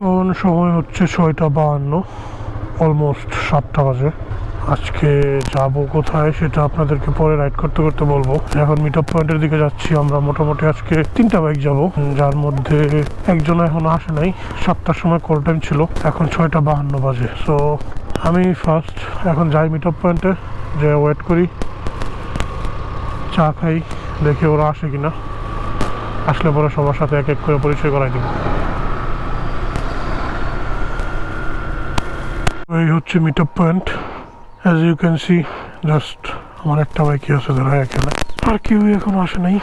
এখন সময় হচ্ছে 6টা 52, অলমোস্ট 7টা বাজে। আজকে যাব কোথায় সেটা আপনাদেরকে পরে রাইড করতে করতে বলবো। এখন মিট আপ পয়েন্টের দিকে যাচ্ছি আমরা। মোটামুটি আজকে 3টা বাইক যাব, যার মধ্যে একজন এখনো আসে নাই। 7টার সময় কল টাইম ছিল, এখন 6টা 52 বাজে। সো আমি ফার্স্ট এখন যাই মিট আপ পয়েন্টে, যে ওয়েট করি, চা খাই, দেখি ওরা আসে কিনা। আসলে পরে সবার সাথে এক এক করে পরিচয় করাই দিব। এই হচ্ছে meet up point. As you can see, just আমার একটা বাইকই আছে ধরা এখানে, আর কেউ এখন আসে নাই।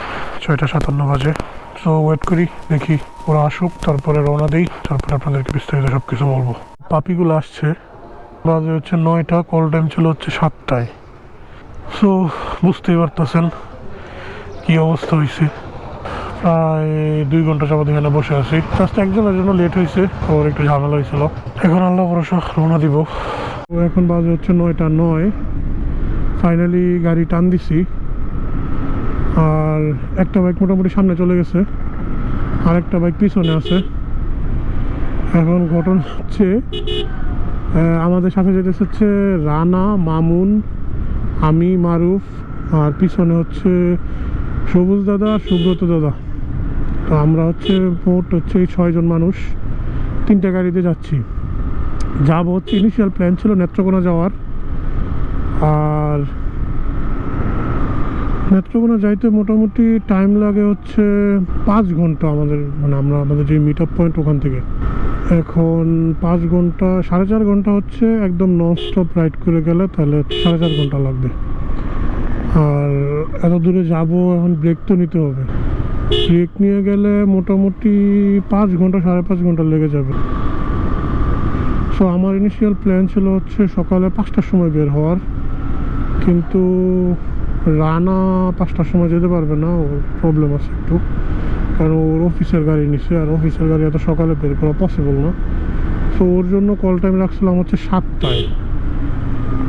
6টা 57 বাজে। সো ওয়েট করি, দেখি ওরা আসুক, তারপরে রওনা দিই, তারপরে আপনাদেরকে বিস্তারিত সব কিছু বলবো। পাপিগুলো আসছে, বাজে হচ্ছে 9টা, কল টাইম ছিল হচ্ছে 7টায়। সো বুঝতেই পারতেছেন কি অবস্থা হয়েছে। প্রায় 2 ঘন্টা যাবত এখানে বসে আছি। জাস্ট একজনের জন্য লেট হয়েছে, ওর একটু ঝামেলা হয়েছিল। এখন আল্লাহ ভরসা রওনা দিব। এখন বাজে হচ্ছে 9টা 9। ফাইনালি গাড়ি টান দিছি, আর একটা বাইক মোটামুটি সামনে চলে গেছে, আর একটা বাইক পিছনে আছে। এখন ঘটনা হচ্ছে আমাদের সাথে যেতেছে হচ্ছে রানা, মামুন, আমি, মারুফ, আর পিছনে হচ্ছে সবুজ দাদা আর সুব্রত দাদা। তো আমরা হচ্ছে মোট হচ্ছে এই 6 জন মানুষ 3টা গাড়িতে যাচ্ছি। যাবো হচ্ছে, ইনিশিয়াল প্ল্যান ছিল নেত্রকোনা যাওয়ার, আর নেত্রকোনা যাইতে মোটামুটি টাইম লাগে হচ্ছে 5 ঘন্টা আমাদের, মানে আমাদের যে মিট আপ পয়েন্ট ওখান থেকে। এখন 5 ঘন্টা 4.5 ঘন্টা হচ্ছে একদম নন স্টপ রাইড করে গেলে, তাহলে 4.5 ঘন্টা লাগবে। আর এত দূরে যাবো, এখন ব্রেক তো নিতে হবে। ব্রেক নিয়ে গেলে মোটামুটি 5 ঘন্টা 5.5 ঘন্টা লেগে যাবে। সো আমার ইনিশিয়াল প্ল্যান ছিল হচ্ছে সকালে 5টার সময় বের হওয়ার, কিন্তু রানা 5টার সময় যেতে পারবে না, ওর প্রবলেম আছে একটু, কারণ ওর অফিসের গাড়ি নিছে, আর অফিসের গাড়ি এত সকালে বের করা পসিবল না। সো ওর জন্য কল টাইম রাখছিলাম হচ্ছে 7টায়,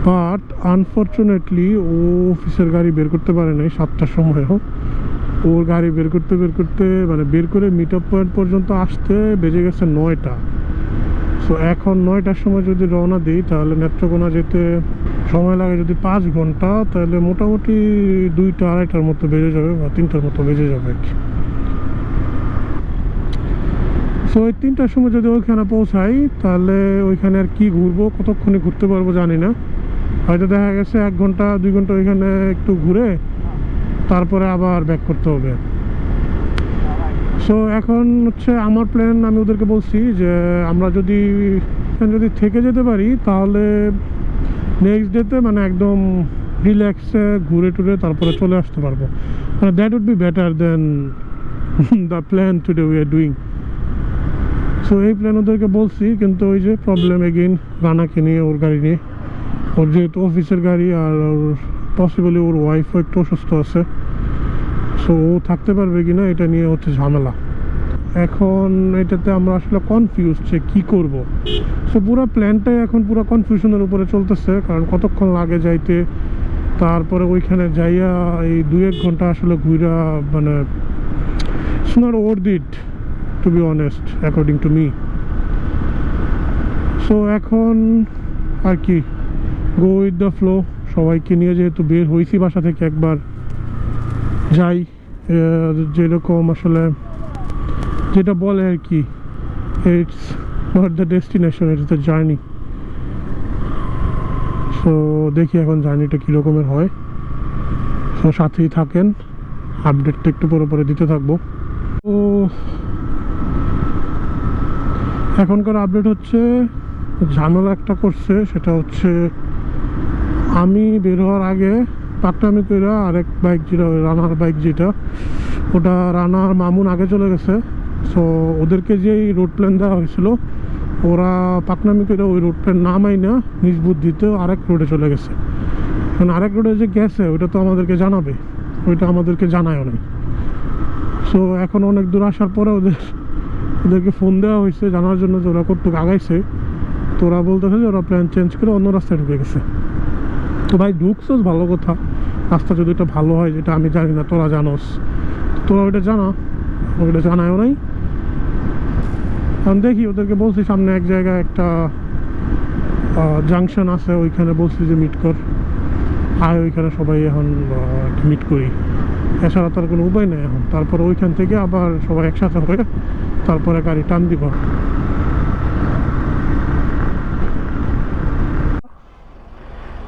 বাট আনফর্চুনেটলি ও অফিসের গাড়ি বের করতে পারে নাই 7টার সময়ও। ওর গাড়ি বের করতে মানে বের করে মিট আপ পয়েন্ট পর্যন্ত আসতে বেজে গেছে 9টা। সো এখন 9টার সময় যদি রওনা দিই, তাহলে নেত্রকোনা যেতে সময় লাগে যদি 5 ঘন্টা, তাহলে মোটামুটি 2টা 2.5টার মতো বেজে যাবে, বা 3টার মতো বেজে যাবে আর কি। সো ওই 3টার সময় যদি ওইখানে পৌঁছাই, তাহলে ওইখানে আর কি ঘুরবো, কতক্ষণে ঘুরতে পারবো জানি না। হয়তো দেখা গেছে 1 ঘন্টা 2 ঘন্টা ওইখানে একটু ঘুরে তারপরে আবার ব্যাক করতে হবে। সো এখন হচ্ছে আমার প্ল্যান, আমি ওদেরকে বলছি যে আমরা যদি থেকে যেতে পারি, তাহলে নেক্সট ডেতে মানে একদম রিল্যাক্সে ঘুরে টুরে তারপরে চলে আসতে পারবো। মানে that would be better than the plan today we are doing. So এই প্ল্যান ওদেরকে বলছি, কিন্তু ওই যে প্রবলেম এগেইন, রানাকে নিয়ে, ওর গাড়ি নিয়ে। ওর যেহেতু অফিসের গাড়ি, আর ওর পসিবলি ওর ওয়াইফও একটু অসুস্থ আছে, সো ও থাকতে পারবে কিনা এটা নিয়ে হচ্ছে ঝামেলা। এখন এটাতে আমরা আসলে কনফিউজ যে কী করব। সো পুরো প্ল্যানটাই এখন পুরো কনফিউশনের উপরে চলতেছে, কারণ কতক্ষণ লাগে যাইতে, তারপরে ওইখানে যাইয়া এই 2-1 ঘন্টা আসলে ঘুরা, মানে it's not worth it to be honest according to me. So এখন আর কি, গো উইথ দ্য ফ্লো। সবাইকে নিয়ে যেহেতু বের হয়েছি বাসা থেকে, একবার যাই, যেরকম আসলে যেটা বলে আর কি, it's not the destination, it's the journey. So দেখি এখন জার্নিটা কীরকমের হয়। সো সাথেই থাকেন, আপডেটটা একটু পরে দিতে থাকবো। তো এখনকার আপডেট হচ্ছে, ঝামেলা একটা করছে, সেটা হচ্ছে আমি বের হওয়ার আগে পাকনামি কইরা আরেক বাইক, যেটা রানার বাইক, যেটা ওটা রানার মামুন আগে চলে গেছে। সো ওদেরকে যেই রোড প্ল্যান দেওয়া হয়েছিল, ওরা পাকনামি করে ওই রোড প্ল্যান নামাই না, নিজ বুদ্ধিতে আরেক রোডে চলে গেছে। কারণ আরেক রোডে যে গেছে ওইটা তো আমাদেরকে জানাবে, ওইটা আমাদেরকে জানায়ও নাই। সো এখন অনেক দূর আসার পরে ওদেরকে ফোন দেওয়া হয়েছে জানার জন্য যে ওরা কতটুকু আগাইছে। তো ওরা বলতেছে যে ওরা প্ল্যান চেঞ্জ করে অন্য রাস্তায় ঢুকে গেছে। তো ভাই ঢুকছোস ভালো কথা, রাস্তা যদি এটা ভালো হয়, যেটা আমি জানি না, তোরা জানোস, তোরা ওইটা জানা, ওইটা জানায়ও নাই। এখন দেখি, ওদেরকে বলছি সামনে এক জায়গায় একটা জাংশন আছে, ওইখানে বলছি যে মিট কর, আয় ওইখানে সবাই এখন মিট করি। এছাড়া তার কোনো উপায় নেই এখন। তারপর ওইখান থেকে আবার সবাই একসাথে হয়ে তারপরে গাড়ি টান দিব।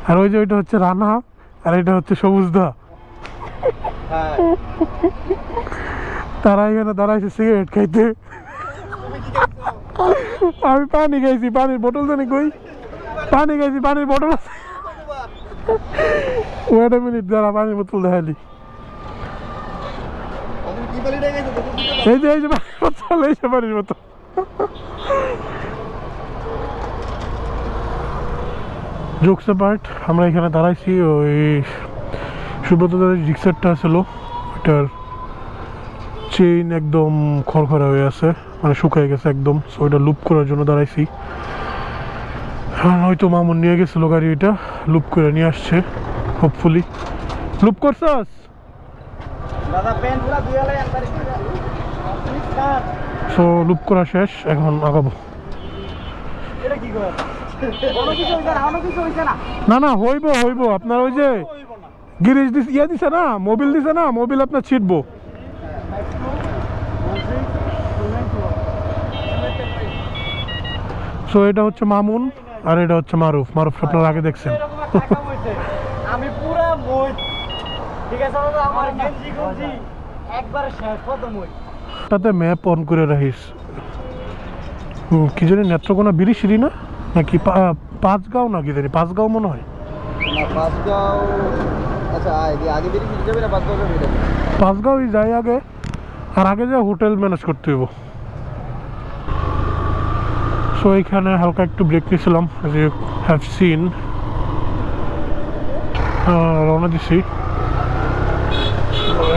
আর ওই যে ওইটা হচ্ছে রানা, আর এটা হচ্ছে সবুজদা। তারা এখানে দাঁড়াইছে সিগারেট খাইতে। আমি পানি খাইছি, পানির বোতল জানি কই, পানি খাইছি, পানির বোতল আছে। ওয়েট আ মিনিট, দাঁড়া, পানির বোতল দেখালি। এই যে এই যে পানির বোতল, এই যে পানির বোতল। জোকস অ্যাপার্ট, আমরা এখানে দাঁড়াইছি। ওই সুব্রত দাদের রিক্সারটা আসছিল, ওইটার চেইন একদম খড়খড়া হয়ে আছে, মানে শুকাই গেছে একদম। সো ওইটা লুপ করার জন্য দাঁড়াইছি। হয়তো মামুন নিয়ে গেছিলো গাড়ি, এটা লুপ করে নিয়ে আসছে হোপফুলি। লুপ করছস? সো লুপ করা শেষ, এখন আগাবো। না না, হইব হইব। আপনার ওই যে গিরিশ ইয়ে দিছে না, মোবিল দিছে না, মোবিল আপনার ছিটবো। সো এটা হচ্ছে মামুন, আর এটা হচ্ছে মারুফ। মারুফ আপনার আগে দেখছেন। আমি পুরা মই, ঠিক আছে দাদা, আমার গেঞ্জি গঞ্জি একবার শেষ কত মই। তাতে ম্যাপ অন করে রাখিস। কি জানি নেত্রকোনা বিরিশিরি না নাকি পাঁচগাঁও, না কি জানি পাঁচগাঁও মনে হয়। না পাঁচগাঁও, আচ্ছা আগে বেরিয়ে যাবে না, পাঁচগাঁও যাবে? পাঁচগাঁওই যাই আগে, আর আগে যা হোটেল ম্যানেজ করতে হইব। সো এইখানে হালকা একটু ব্রেক নিয়েছিলাম, যে হ্যাভ সিন। রওনা দিছি,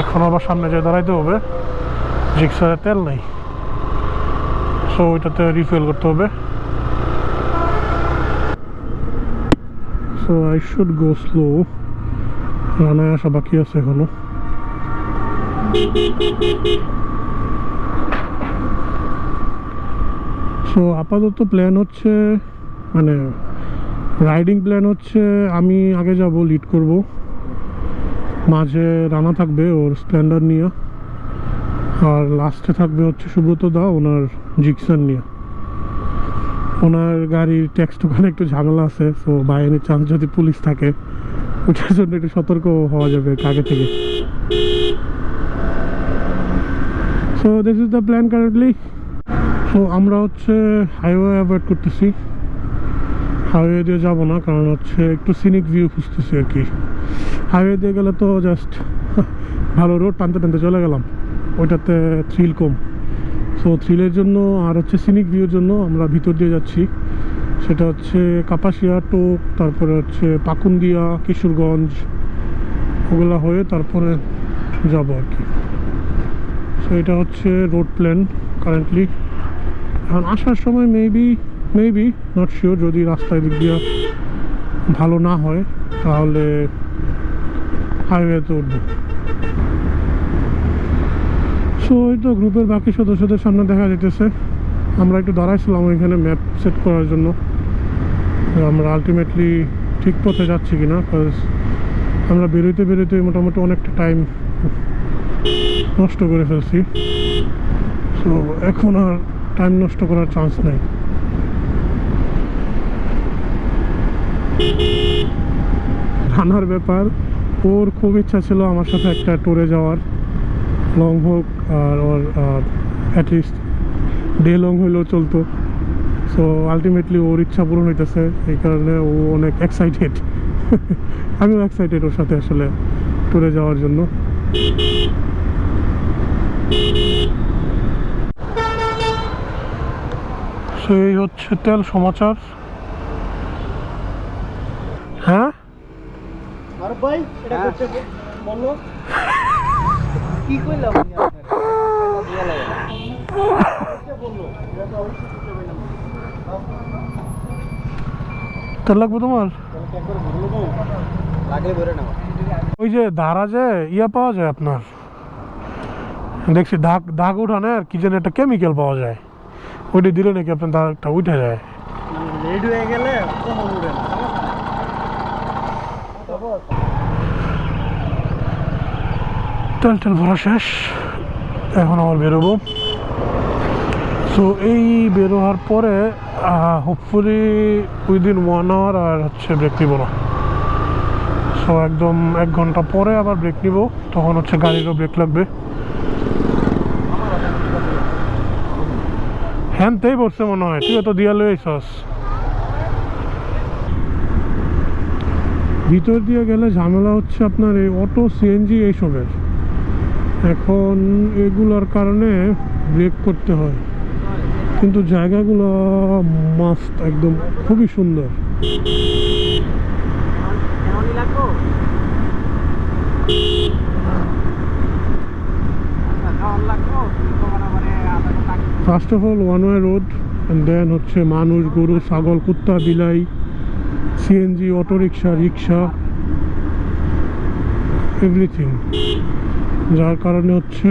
এখন আবার সামনে যেয়ে দাঁড়াইতে হবে। রিক্সায় তেল নেই, সো ওইটাতে রিফিল করতে হবে। So I should go slow, রানায় আসা বাকি আছে এখনো। সো আপাতত প্ল্যান হচ্ছে, মানে রাইডিং প্ল্যান হচ্ছে, আমি আগে যাব, লিড করব, মাঝে রানা থাকবে ওর স্প্লেন্ডার নিয়ে, আর লাস্টে থাকবে হচ্ছে সুব্রত দা ওনার জিক্সার নিয়ে। ওনার গাড়ির ট্যাক্স ওখানে একটু ঝামেলা আছে, সো বাই এনি চান্স যদি পুলিশ থাকে, ওটার জন্য একটু সতর্ক হওয়া যাবে আগে থেকে। So this is the plan currently. So আমরা হচ্ছে হাইওয়ে অ্যাভয়েড করতেছি, হাইওয়ে দিয়ে যাবো না, কারণ হচ্ছে একটু সিনিক ভিউ খুঁজতেছি আর কি। হাইওয়ে দিয়ে গেলে তো জাস্ট ভালো রোড টানতে টানতে চলে গেলাম, ওইটাতে থ্রিল কম। সো থ্রিলের জন্য আর হচ্ছে সিনিক ভিউর জন্য আমরা ভিতর দিয়ে যাচ্ছি, সেটা হচ্ছে কাপাসিয়া, টোক, তারপরে হচ্ছে পাকুন্দিয়া, কিশোরগঞ্জ, ওগুলা হয়ে তারপরে যাব আর কি। সো এটা হচ্ছে রোড প্ল্যান কারেন্টলি। এখন আসার সময় মেবি নট শিওর, যদি রাস্তায় দিক দিয়ে ভালো না হয় তাহলে হাইওয়েতে উঠবো। সো এই তো গ্রুপের বাকি সদস্যদের সামনে দেখা যেতেছে। আমরা একটু দাঁড়াইছিলাম ওইখানে ম্যাপ সেট করার জন্য, আমরা আলটিমেটলি ঠিক পথে যাচ্ছি কিনা, বিকজ আমরা বেরোতে মোটামুটি অনেকটা টাইম নষ্ট করে ফেলছি। সো এখন আর টাইম নষ্ট করার চান্স নেই। রানার ব্যাপার, ওর খুব ইচ্ছা ছিল আমার সাথে একটা ট্যুরে যাওয়ার, লং হোক আর ওর অ্যাটলিস্ট ডে লং হইলেও চলতো। সো আলটিমেটলি ওর ইচ্ছা পূরণ হইতেছে, এই কারণে ও অনেক এক্সাইটেড। আমিও এক্সাইটেড ওর সাথে আসলে ট্যুরে যাওয়ার জন্য। সো এই হচ্ছে তেল সমাচার। হ্যাঁ ভাই, এটা করতে বললো কি কইলাম তেল লাগবে তোমার? লাগলে ভরে নাও। ওই যে দারাজে ইয়া পাওয়া যায় আপনার, দেখছি দাগ উঠানে আর কি যেন একটা কেমিক্যাল পাওয়া যায়, ওইটা দিলে নাকি আপনার দাঁড়টা উঠে যায়। লেট হয়ে গেলে কখন উঠে না। তেল টেল ভরা শেষ, এখন আমার বেরোবো। সো এই বেরোয়ার পরে হোপফুলি উইদিন 1 আওয়ার আর হচ্ছে ব্রেক নিব না। সো একদম 1 ঘন্টা পরে আবার ব্রেক নিব, তখন হচ্ছে গাড়িরও ব্রেক লাগবে। হ্যানতেই বসছে মনে হয়, তুই তো দিয়া লই আইসস। ভিতর দিয়ে গেলে ঝামেলা হচ্ছে আপনার এই অটো সিএনজি এইসবের, এখন এগুলোর কারণে ব্রেক করতে হয়, কিন্তু জায়গাগুলো মাস্ট একদম খুবই সুন্দর। First of all one way road, and then হচ্ছে মানুষ, গরু, ছাগল, কুত্তা, বিলাই, সিএনজি, অটোরিকশা, রিক্সা, এভরিথিং, যার কারণে হচ্ছে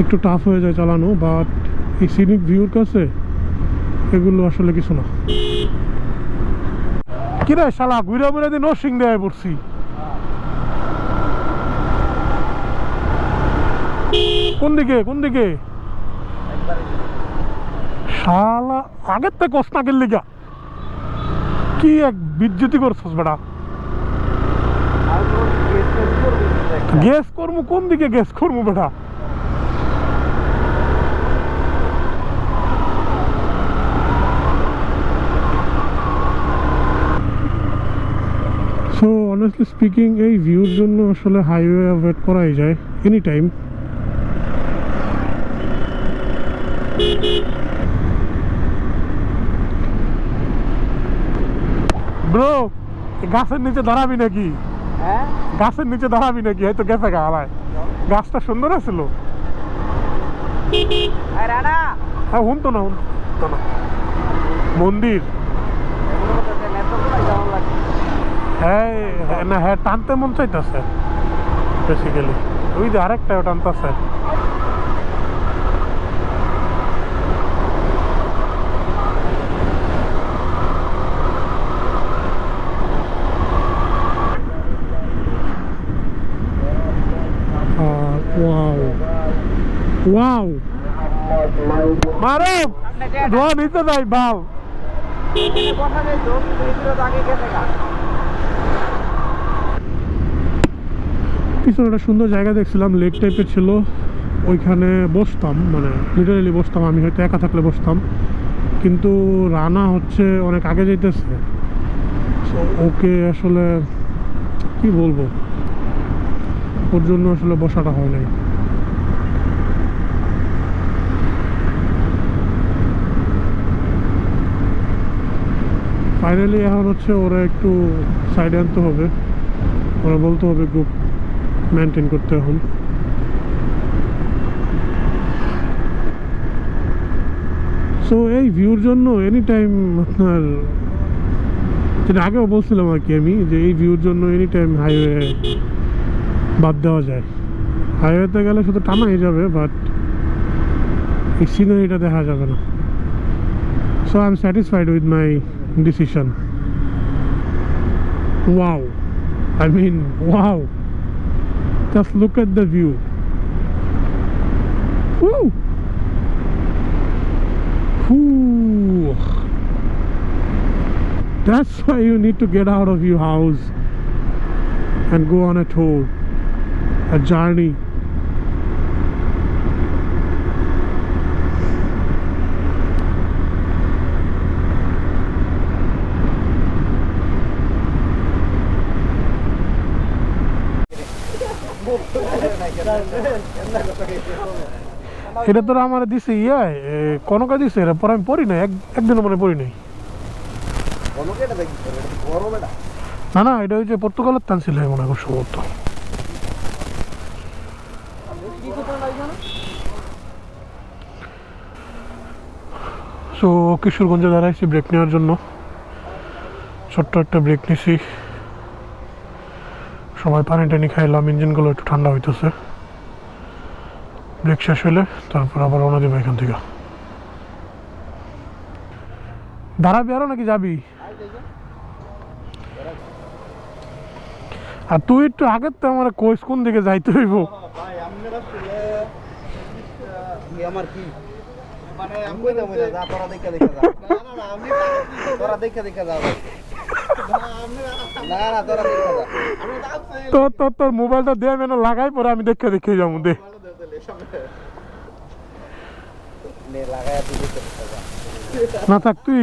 একটু টাফ হয়ে যায় চালানো। বাট এই সিনিক ভিউর কাছে এগুলো আসলে কিছু না। কিরে শালা ঘুরে ঘুরে দিয়ে নরসিং দেয় পড়ছি। কোন দিকে কোন দিকে শালা, আগের থেকে কষ্ট না গেল লিগা কি এক বিদ্যুতি করছস বেটা। গ্যাস করবো কোন দিকে, গ্যাস করবো বেটা। সো অনেস্টলি স্পিকিং এই ভিউর জন্য আসলে হাইওয়ে অ্যাভয়েড করাই যায় এনি টাইম। ব্রো গাছের নিচে দাঁড়াবি নাকি? হ্যাঁ গাছের নিচে দাঁড়াবি নাকি? হয়তো গেছে গালায়, গাছটা সুন্দর আছিল। হ্যাঁ শুনতো না, শুনতো না। মন্দির হ্যাঁ না, হ্যাঁ টানতে মন চাইতেছে বেসিক্যালি। ওই যে আরেকটাও টানতেছে। ওয়াও ওয়াও মারো ধোয়া নিতে যাই বাল। পিছনে একটা সুন্দর জায়গা দেখছিলাম, লেক টাইপের ছিল, ওইখানে বসতাম, মানে লিটারেলি বসতাম। আমি হয়তো একা থাকলে বসতাম, কিন্তু রানা হচ্ছে অনেক আগে যাইতেছে, ওকে আসলে কি বলবো, ওর জন্য আসলে বসাটা হয় নাই। ফাইনালি এখন হচ্ছে ওরা একটু সাইডে আনতে হবে, ওরা বলতে হবে গ্রুপ মেনটেন করতে এখন। সো এই ভিউর জন্য এনি টাইম আপনার, যেটা আগেও বলছিলাম আর কি আমি, যে এই ভিউর জন্য এনি টাইম হাইওয়ে বাদ দেওয়া যায়। হাইওয়েতে গেলে শুধু টানাই যাবে, বাট এই সিনারিটা দেখা যাবে না। So I am satisfied with my decision. Wow, I mean, wow! Just look at the view. Woo! Whew. That's why you need to get out of your house and go on a tour, a journey. এটা তোরা আমার দিছে concha দিছে, এটা পরে আমি পড়ি নাই, একদিনও মনে পড়ি নাই। না না, এটা হচ্ছে পর্তুগালের টান ছিল মনে হয় সম্ভবত। সো কিশোরগঞ্জে দাঁড়াইছি ব্রেক নেওয়ার জন্য, ছোট্ট একটা ব্রেক নিছি, সবাই পানি টানি খাইলাম, ইঞ্জিনগুলো একটু ঠান্ডা হইতেছে। ব্রেক শেষ হলে তারপর আবার রওনা দেবো এখান থেকে। দাঁড়াবি আরো নাকি যাবি? আর তুই একটু আগের তো আমার কইস কোন দিকে যাইতে হইব। ভাই আপনারা শুনলে আমার কি মানে আমি কই যাবো যা তোরা দেখা দেখা যা না না আমি তোরা দেখা দেখা যা না না তোরা দেখা যা আমি তোর মোবাইলটা দে আমি লাগাই পরে আমি দেখে দেখে যাবো দে নে লাগায়া তুই দেখা যা না থাক তুই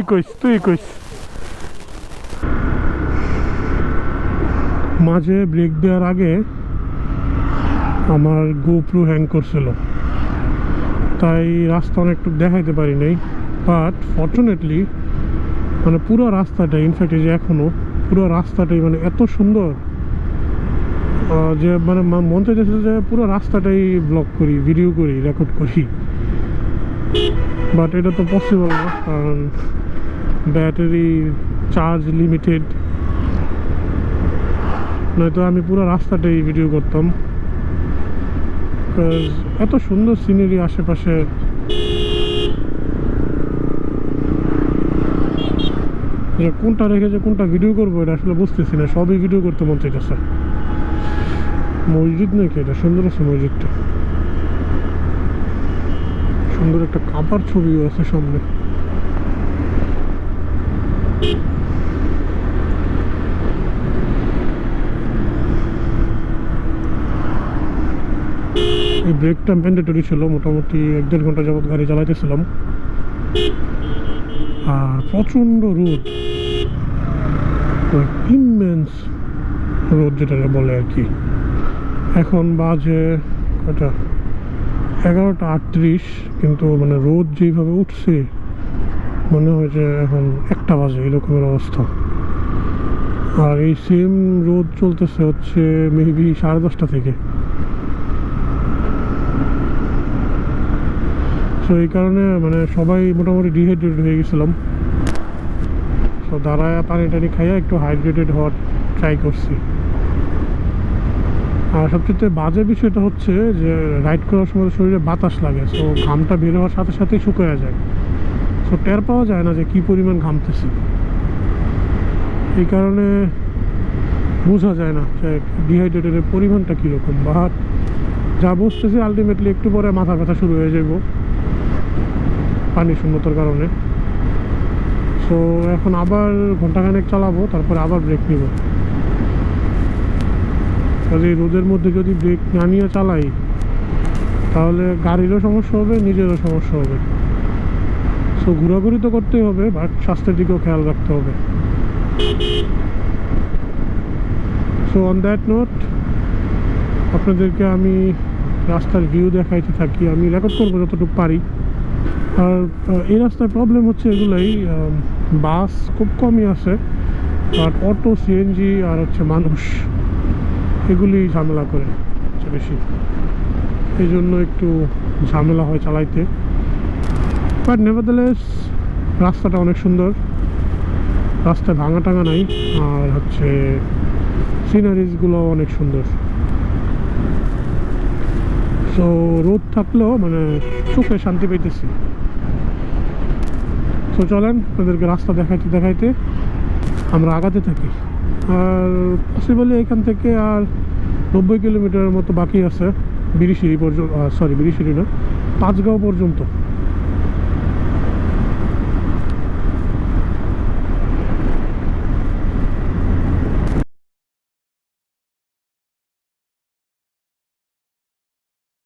কইস মাঝে ব্রেক দেওয়ার আগে আমার গোপ্রো হ্যাং করছিল, তাই রাস্তা অনেকটুকু দেখাইতে পারি নাই। বাট ফর্চুনেটলি মানে পুরো রাস্তাটাই, ইনফ্যাক্ট এই যে এখনও পুরো রাস্তাটাই মানে এত সুন্দর যে মানে মন চাইতেছে যে পুরো রাস্তাটাই ব্লগ করি, ভিডিও করি, রেকর্ড করি। বাট এটা তো পসিবল না, কারণ ব্যাটারি চার্জ লিমিটেড, নয়তো আমি পুরো রাস্তাটাই ভিডিও করতাম। এত সুন্দর সিনারি আশেপাশে, যে কোনটা রেখে যে কোনটা ভিডিও করবো এটা আসলে বুঝতেছি না, সবই ভিডিও করতে মন চাইতেছে। মসজিদ নাকি এটা? সুন্দর আছে মসজিদটা, সুন্দর একটা কাবার ছবিও আছে সামনে। এই ব্রেকটা ম্যান্ডেটরি ছিল, মোটামুটি 1-1.5 ঘন্টা যাবত গাড়ি চালাইতেছিলাম। আর প্রচণ্ড রোদ, ইমেন্স রোদ যেটা বলে আর কি। এখন বাজে কটা? 11:38, কিন্তু মানে রোদ যেভাবে উঠছে মনে হয় যে এখন 1টা বাজে, এরকমের অবস্থা। আর এই সেম রোদ চলতেছে হচ্ছে মেবি 10:30 থেকে। তো এই কারণে মানে সবাই মোটামুটি ডিহাইড্রেটেড হয়ে গেছিলাম। তো দাঁড়ায় পানি টানি খাইয়া একটু হাইড্রেটেড হওয়ার ট্রাই করছি। আর সবচেয়ে বাজে বিষয়টা হচ্ছে যে রাইড করার সময় শরীরে বাতাস লাগে, সো ঘামটা বের হওয়ার সাথে সাথেই শুকিয়ে যায়। সো টের পাওয়া যায় না যে কী পরিমাণ ঘামতেছি। এই কারণে বোঝা যায় না যে ডিহাইড্রেটের পরিমাণটা কীরকম। বা যা বুঝতেছি আলটিমেটলি একটু পরে মাথা ব্যথা শুরু হয়ে যাব পানি শূন্যতার কারণে। সো এখন আবার ঘন্টাখানেক চালাবো, তারপরে আবার ব্রেক নিব। কাজে রোদের মধ্যে যদি ব্রেক না নিয়ে চালাই তাহলে গাড়িরও সমস্যা হবে, নিজেরও সমস্যা হবে। সো ঘোরাঘুরি তো করতেই হবে, বাট স্বাস্থ্যের দিকেও খেয়াল রাখতে হবে। সো অন দ্যাট নোট আপনাদেরকে আমি রাস্তার ভিউ দেখাইতে থাকি, আমি রেকর্ড করবো যতটুকু পারি। আর এই রাস্তার প্রবলেম হচ্ছে এগুলোই, বাস খুব কমই আছে, বাট অটো, সিএনজি আর হচ্ছে মানুষ, এগুলি ঝামেলা করে বেশি। এই জন্য একটু ঝামেলা হয় চালাইতে। বাট নেভারথেলেস রাস্তাটা অনেক সুন্দর, রাস্তায় ভাঙা টাঙা নাই, আর হচ্ছে সিনারিজগুলো অনেক সুন্দর। সো রোদ থাকলেও মানে চোখে শান্তি পেতেছি। তো চলেন আপনাদেরকে রাস্তা দেখাইতে দেখাইতে আমরা আগাতে থাকি। আর পসিবলি এখান থেকে আর 90 কিলোমিটারের মতো বাকি আছে বিরিশিরি পর্যন্ত, বিরিশিরি না, পাঁচগাঁও পর্যন্ত।